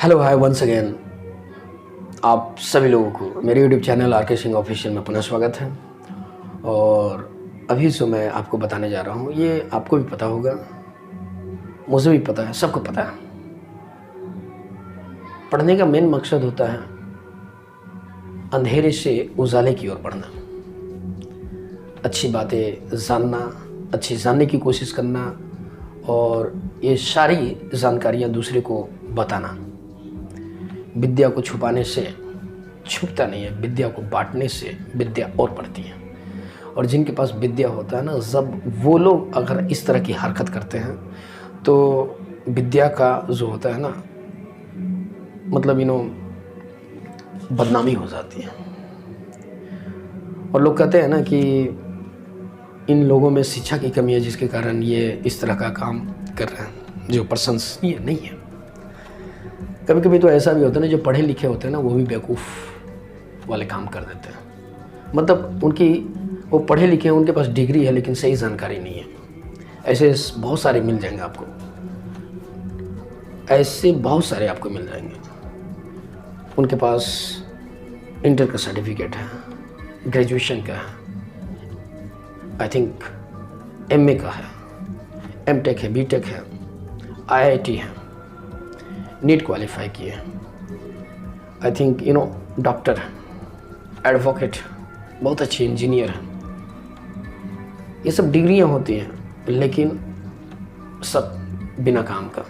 Hello hi once again. आप सभी लोगों को मेरे यूट्यूब चैनल आर के सिंह ऑफिशियल में पुनः स्वागत है। और अभी जो मैं आपको बताने जा रहा हूँ ये आपको भी पता होगा, मुझे भी पता है, सबको पता है। पढ़ने का मेन मकसद होता है अंधेरे से उजाले की ओर बढ़ना, अच्छी बातें जानना, अच्छी जानने की कोशिश करना और ये सारी जानकारियाँ दूसरे को बताना। विद्या को छुपाने से छुपता नहीं है, विद्या को बांटने से विद्या और बढ़ती है। और जिनके पास विद्या होता है ना, जब वो लोग अगर इस तरह की हरकत करते हैं तो विद्या का जो होता है ना, मतलब बदनामी हो जाती है। और लोग कहते हैं ना कि इन लोगों में शिक्षा की कमी है जिसके कारण ये इस तरह का काम कर रहे हैं, जो प्रशंसनीय नहीं है। कभी कभी तो ऐसा भी होता है ना, जो पढ़े लिखे होते हैं ना, वो भी बेवकूफ़ वाले काम कर देते हैं। मतलब वो पढ़े लिखे हैं, उनके पास डिग्री है लेकिन सही जानकारी नहीं है। ऐसे बहुत सारे मिल जाएंगे आपको, ऐसे बहुत सारे आपको मिल जाएंगे। उनके पास इंटर का सर्टिफिकेट है, ग्रेजुएशन का है, आई थिंक एमए का है, एमटेक है, बीटेक है, आईआईटी है, नीट क्वालिफाई किए हैं, आई थिंक डॉक्टर है, एडवोकेट, बहुत अच्छे इंजीनियर हैं। ये सब डिग्रियां होती हैं लेकिन सब बिना काम का।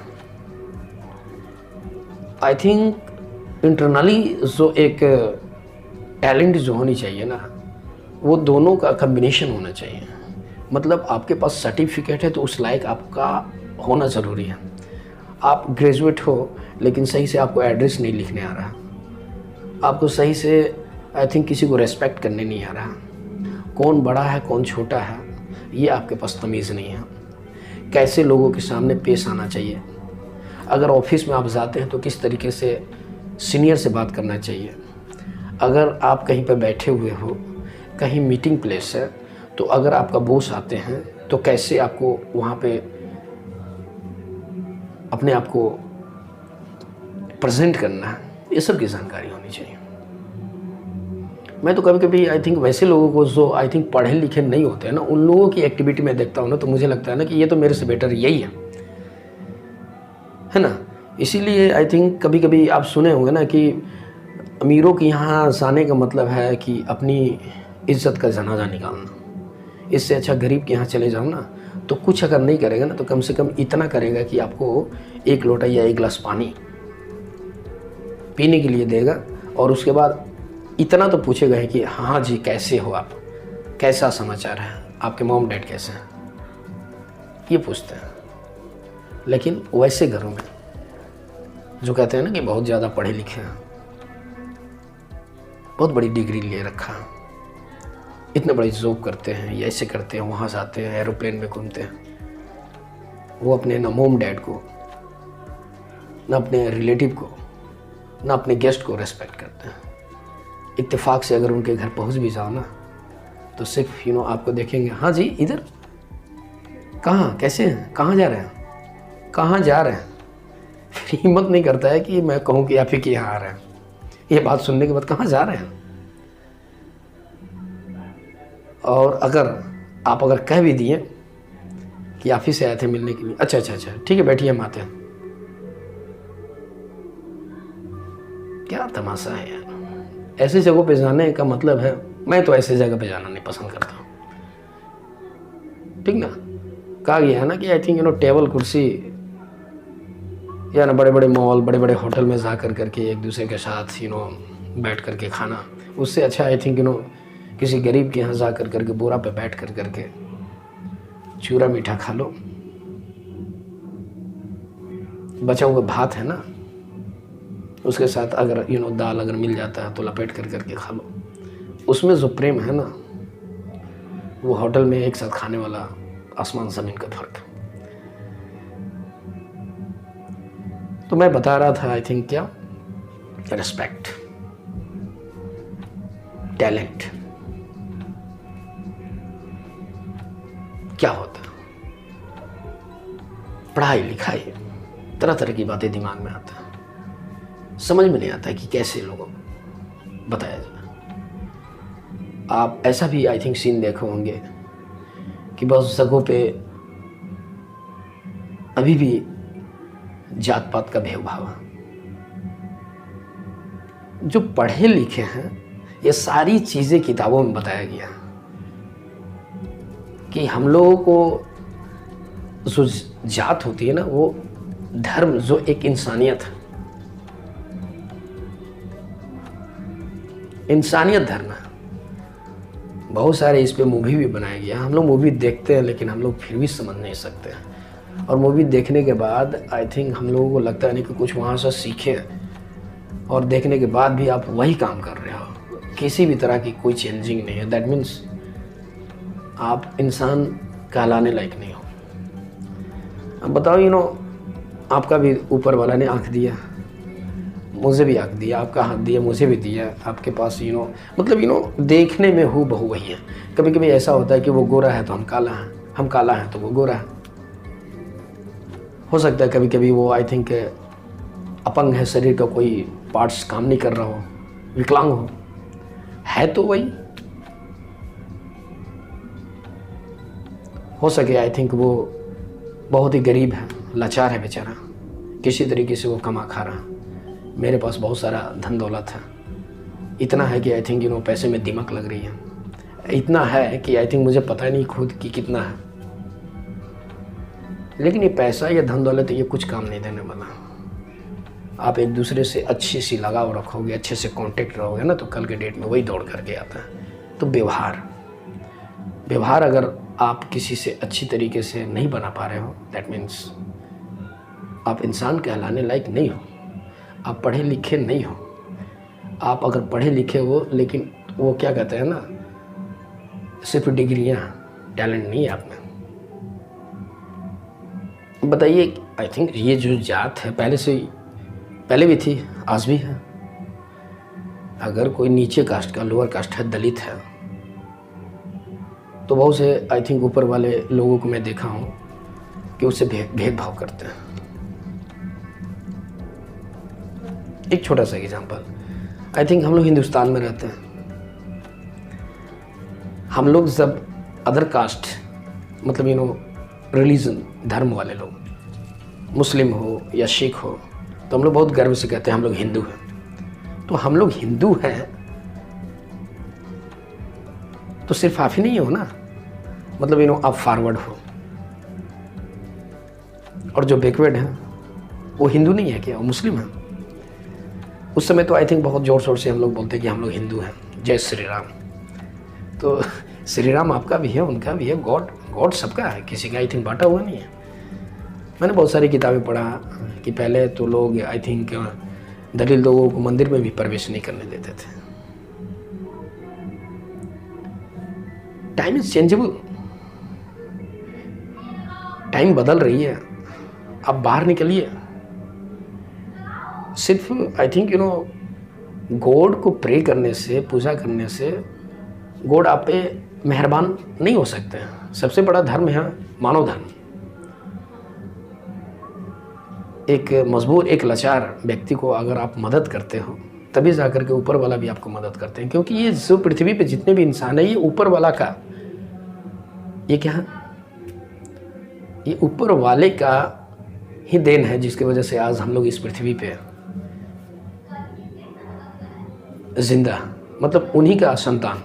आई थिंक इंटरनली जो एक टैलेंट जो होनी चाहिए ना, वो दोनों का कम्बिनेशन होना चाहिए। मतलब आपके पास सर्टिफिकेट है तो उस लायक आपका होना ज़रूरी है। आप ग्रेजुएट हो लेकिन सही से आपको एड्रेस नहीं लिखने आ रहा, आपको सही से आई थिंक किसी को रेस्पेक्ट करने नहीं आ रहा, कौन बड़ा है कौन छोटा है ये आपके पास तमीज़ नहीं है, कैसे लोगों के सामने पेश आना चाहिए, अगर ऑफिस में आप जाते हैं तो किस तरीके से सीनियर से बात करना चाहिए, अगर आप कहीं पर बैठे हुए हो, कहीं मीटिंग प्लेस है, तो अगर आपका बॉस आते हैं तो कैसे आपको वहाँ पे अपने आप को प्रेजेंट करना है, ये सब की जानकारी होनी चाहिए। मैं तो कभी कभी आई थिंक वैसे लोगों को जो आई थिंक पढ़े लिखे नहीं होते हैं ना, उन लोगों की एक्टिविटी में देखता हूँ ना, तो मुझे लगता है ना कि ये तो मेरे से बेटर यही है ना। इसीलिए आई थिंक कभी कभी आप सुने होंगे ना कि अमीरों के यहाँ जाने का मतलब है कि अपनी इज्जत का जनाजा निकालना। इससे अच्छा गरीब के यहाँ चले जाओ ना, तो कुछ अगर नहीं करेगा ना तो कम से कम इतना करेगा कि आपको एक लोटा या एक गिलास पानी पीने के लिए देगा, और उसके बाद इतना तो पूछेगा ही कि हाँ जी कैसे हो आप, कैसा समाचार है, आपके मॉम डैड कैसे हैं, ये पूछते हैं। लेकिन वैसे घरों में जो कहते हैं ना कि बहुत ज़्यादा पढ़े लिखे हैं, बहुत बड़ी डिग्री ले रखा है, इतने बड़ी जॉब करते हैं, ये ऐसे करते हैं, वहाँ जाते हैं, एरोप्लेन में घूमते हैं, वो अपने ना मॉम डैड को, ना अपने रिलेटिव को, ना अपने गेस्ट को रेस्पेक्ट करते हैं। इत्तेफाक से अगर उनके घर पहुँच भी जाओ ना, तो सिर्फ आपको देखेंगे, हाँ जी इधर, कहाँ, कैसे हैं, कहाँ जा रहे हैं, कहाँ जा रहे हैं। फिर हिम्मत नहीं करता है कि मैं कहूँ कि आप ही के यहाँ आ रहे हैं। ये बात सुनने के बाद कहाँ जा रहे हैं। और अगर कह भी दिए कि आप ही से आए थे मिलने के लिए, अच्छा ठीक है बैठिए हम आते हैं। क्या तमाशा है यार। ऐसी जगहों पे जाने का मतलब है, मैं तो ऐसी जगह पे जाना नहीं पसंद करता हूँ, ठीक ना। कहा गया है ना कि आई थिंक टेबल कुर्सी या ना बड़े बड़े मॉल, बड़े बड़े होटल में जा करके एक दूसरे के साथ बैठ करके खाना, उससे अच्छा आई थिंक किसी गरीब के यहाँ जा करके बोरा पे बैठ करके चूरा मीठा खा लो, बचा हुआ भात है ना, उसके साथ अगर दाल अगर मिल जाता है तो लपेट करके खा लो। उसमें जो प्रेम है ना, वो होटल में एक साथ खाने वाला आसमान ज़मीन का फर्क। तो मैं बता रहा था आई थिंक क्या, रिस्पेक्ट, टैलेंट क्या होता है, पढ़ाई लिखाई, तरह तरह की बातें दिमाग में आता है। समझ में नहीं आता कि कैसे लोगों को बताया जाए। आप ऐसा भी आई थिंक सीन देखे होंगे कि बहुत जगहों पे अभी भी जात पात का भेदभाव है। जो पढ़े लिखे हैं, ये सारी चीज़ें किताबों में बताया गया कि हम लोगों को जो जात होती है ना, वो धर्म जो एक इंसानियत है, इंसानियत धर्म है। बहुत सारे इस पे मूवी भी बनाया गया। हम लोग मूवी देखते हैं लेकिन हम लोग फिर भी समझ नहीं सकते हैं। और मूवी देखने के बाद आई थिंक हम लोगों को लगता है नहीं कि कुछ वहाँ से सीखें, और देखने के बाद भी आप वही काम कर रहे हो, किसी भी तरह की कोई चेंजिंग नहीं है। दैट मीन्स आप इंसान कहलाने लायक नहीं हो। अब बताओ आपका भी ऊपर वाला ने आँख दिया, मुझे भी आँख दिया, आपका हाथ दिया, मुझे भी दिया। आपके पास मतलब देखने में हूँ बहू वही है। कभी कभी ऐसा होता है कि वो गोरा है तो हम काला हैं, हम काला हैं तो वो गोरा है। हो सकता है कभी कभी वो आई थिंक अपंग है, शरीर का कोई पार्ट्स काम नहीं कर रहा हो, विकलांग है तो वही। हो सके आई थिंक वो बहुत ही गरीब है, लाचार है बेचारा, किसी तरीके से वो कमा खा रहा। मेरे पास बहुत सारा धन दौलत है, इतना है कि आई थिंक पैसे में दिमक लग रही है। इतना है कि आई थिंक मुझे पता ही नहीं खुद कि कितना है। लेकिन ये पैसा या धन दौलत ये कुछ काम नहीं देने वाला। आप एक दूसरे से अच्छी सी लगाव रखोगे, अच्छे से कांटेक्ट रहोगे ना, तो कल के डेट में वही दौड़ करके आता है। तो व्यवहार अगर आप किसी से अच्छी तरीके से नहीं बना पा रहे हो, दैट मीन्स आप इंसान कहलाने लायक नहीं हो, आप पढ़े लिखे नहीं हो। आप अगर पढ़े लिखे हो लेकिन वो क्या कहते हैं ना, सिर्फ डिग्रियां, टैलेंट नहीं है आप में। बताइए, आई थिंक ये जो जात है पहले भी थी, आज भी है। अगर कोई नीचे कास्ट का, लोअर कास्ट है, दलित है, तो बहुत से आई थिंक ऊपर वाले लोगों को मैं देखा हूँ कि उससे भेदभाव करते हैं। एक छोटा सा एग्जांपल, आई थिंक हम लोग हिंदुस्तान में रहते हैं। हम लोग जब अदर कास्ट मतलब रिलीजन, धर्म वाले लोग, मुस्लिम हो या सिख हो, तो हम लोग बहुत गर्व से कहते हैं हम लोग हिंदू हैं। तो हम लोग हिंदू हैं तो सिर्फ आप ही नहीं हो ना, मतलब आप फॉरवर्ड हो। और जो बैकवर्ड है वो हिंदू नहीं है क्या, वो मुस्लिम है। उस समय तो आई थिंक बहुत जोर शोर से हम लोग बोलते हैं कि हम लोग हिंदू हैं, जय श्री राम। तो श्री राम आपका भी है, उनका भी है, गॉड सबका है, किसी का आई थिंक बांटा हुआ नहीं है। मैंने बहुत सारी किताबें पढ़ा कि पहले तो लोग आई थिंक दलित लोगों को मंदिर में भी प्रवेश नहीं करने देते थे। टाइम इज चेंजेबल, टाइम बदल रही है। आप बाहर निकलिए, सिर्फ आई थिंक गॉड को प्रे करने से, पूजा करने से गॉड आप पे मेहरबान नहीं हो सकते हैं। सबसे बड़ा धर्म है मानव धर्म। एक मजबूर, एक लाचार व्यक्ति को अगर आप मदद करते हो, तभी जाकर के ऊपर वाला भी आपको मदद करते हैं। क्योंकि ये जो पृथ्वी पे जितने भी इंसान है, ये ऊपर वाला का, ये क्या है, ये ऊपर वाले का ही देन है, जिसकी वजह से आज हम लोग इस पृथ्वी पे जिंदा, मतलब उन्हीं का संतान।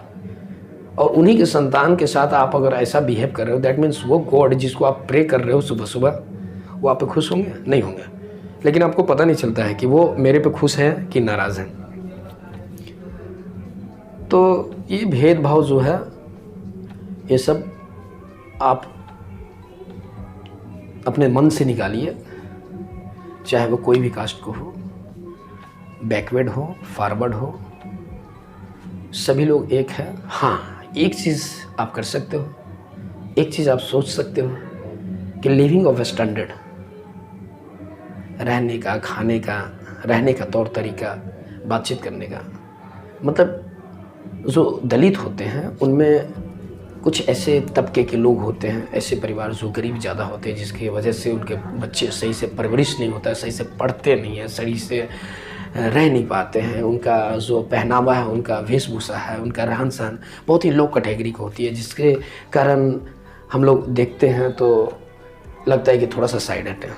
और उन्हीं के संतान के साथ आप अगर ऐसा बिहेव कर रहे हो, दैट मीन्स वो गॉड जिसको आप प्रे कर रहे हो सुबह सुबह, वो आप पे खुश होंगे? नहीं होंगे। लेकिन आपको पता नहीं चलता है कि वो मेरे पे खुश हैं कि नाराज़ हैं। तो ये भेदभाव जो है, ये सब आप अपने मन से निकालिए, चाहे वो कोई भी कास्ट को हो, बैकवर्ड हो, फॉरवर्ड हो, सभी लोग एक है। हाँ, एक चीज़ आप कर सकते हो, एक चीज़ आप सोच सकते हो कि लिविंग ऑफ स्टैंडर्ड, रहने का, खाने का, रहने का तौर तरीका, बातचीत करने का, मतलब जो दलित होते हैं उनमें कुछ ऐसे तबके के लोग होते हैं, ऐसे परिवार जो गरीब ज़्यादा होते हैं, जिसकी वजह से उनके बच्चे सही से परवरिश नहीं होता है, सही से पढ़ते नहीं हैं, सही से रह नहीं पाते हैं, उनका जो पहनावा है, उनका वेशभूषा है, उनका रहन सहन बहुत ही लो कैटेगरी की होती है, जिसके कारण हम लोग देखते हैं तो लगता है कि थोड़ा सा साइड हटे।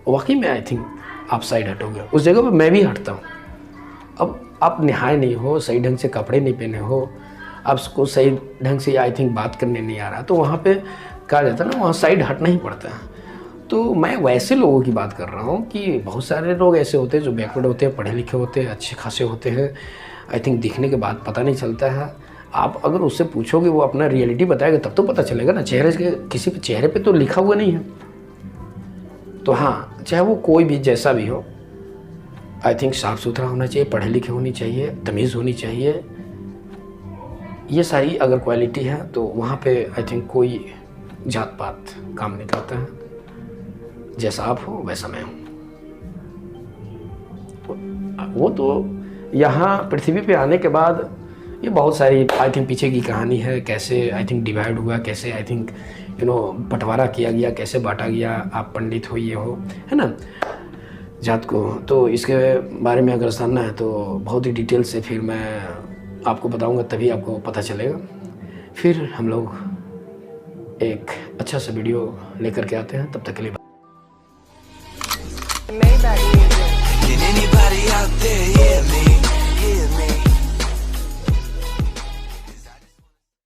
वाकई में आई थिंक आप साइड हटोगे, उस जगह पर मैं भी हटता हूँ। अब आप नहाए नहीं हो, सही ढंग से कपड़े नहीं पहने हो, आपको सही ढंग से आई थिंक बात करने नहीं आ रहा, तो वहाँ पे कहा जाता है ना, वहाँ साइड हटना ही पड़ता है। तो मैं वैसे लोगों की बात कर रहा हूँ कि बहुत सारे लोग ऐसे होते हैं जो बैकवर्ड होते हैं, पढ़े लिखे होते हैं, अच्छे खासे होते हैं, आई थिंक दिखने के बाद पता नहीं चलता है। आप अगर उससे पूछोगे वो अपना रियलिटी बताएगा तब तो पता चलेगा ना, चेहरे के किसी पे चेहरे पे तो लिखा हुआ नहीं है। तो हाँ, चाहे वो कोई भी जैसा भी हो, आई थिंक साफ़ सुथरा होना चाहिए, पढ़े लिखे होनी चाहिए, तमीज़ होनी चाहिए। ये सारी अगर क्वालिटी है तो वहाँ पे आई थिंक कोई जात पात काम नहीं करता है। जैसा आप हो वैसा मैं हूँ। वो तो यहाँ पृथ्वी पे आने के बाद ये बहुत सारी आई थिंक पीछे की कहानी है, कैसे आई थिंक डिवाइड हुआ, कैसे आई थिंक बंटवारा किया गया, कैसे बांटा गया, आप पंडित हो, ये हो, है ना, जात को। तो इसके बारे में अगर जानना है तो बहुत ही डिटेल से फिर मैं आपको बताऊंगा, तभी आपको पता चलेगा। फिर हम लोग एक अच्छा सा वीडियो लेकर के आते हैं, तब तक के लिए Can anybody out there hear me?